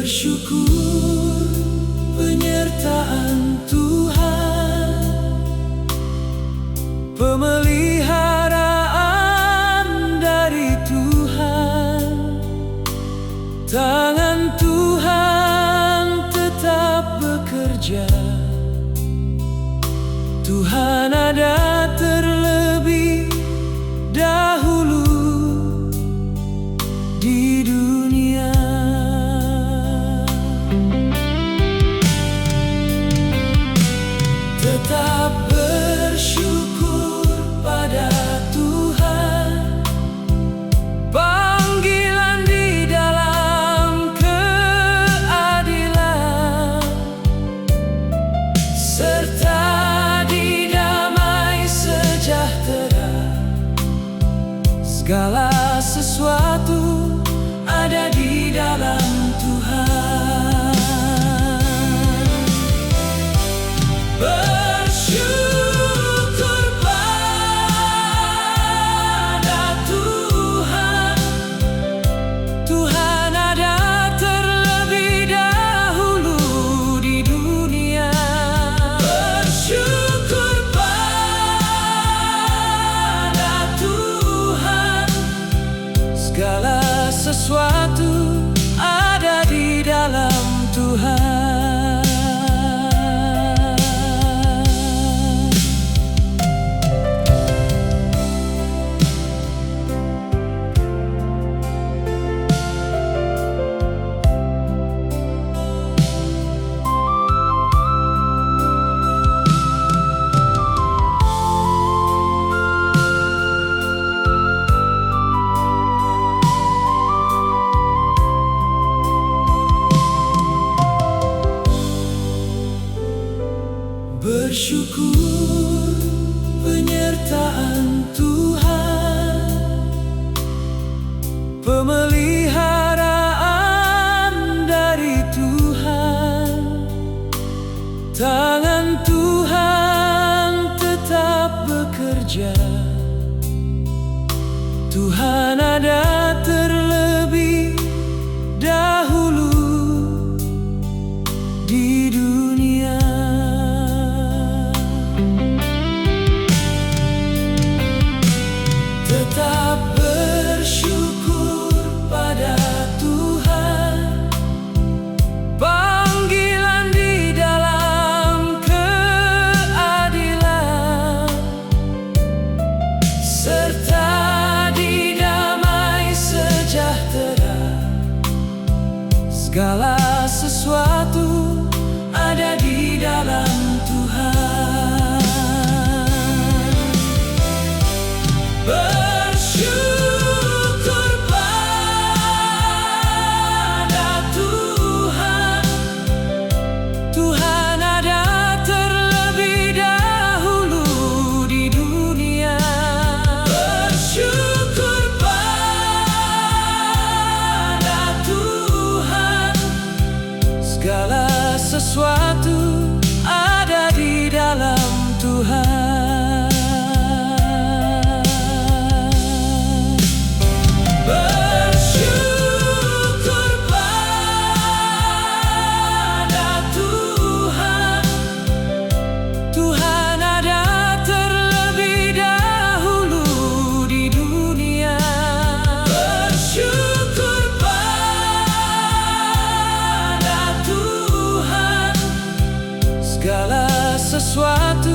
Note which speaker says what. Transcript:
Speaker 1: Bersyukur penyertaan Tuhan, pemeliharaan dari Tuhan. Tangan Tuhan tetap bekerja. Tuhan ada terlebih dahulu di dunia. Tetap bersyukur pada Tuhan, panggilan di dalam keadilan, serta di damai sejahtera. Segala sesuatu ada di dalam Tuhan. Bersyukur pada Tuhan, Tuhan ada terlebih dahulu di dunia. Bersyukur pada Tuhan, segala sesuatu ada di dalam Tuhan. Bersyukur penyertaan Tuhan, pemeliharaan dari Tuhan. Tangan Tuhan tetap bekerja. Tuhan ada terlebih dahulu di dunia. Tetap bersyukur pada Tuhan, panggilan di dalam keadilan, serta di damai sejahtera. Segala sesuatu ada di dalam Tuhan. Bersyukur pada Tuhan, Tuhan ada terlebih dahulu di dunia. Bersyukur pada Tuhan, segala sesuatu ada di dalam Tuhan. Segala sesuatu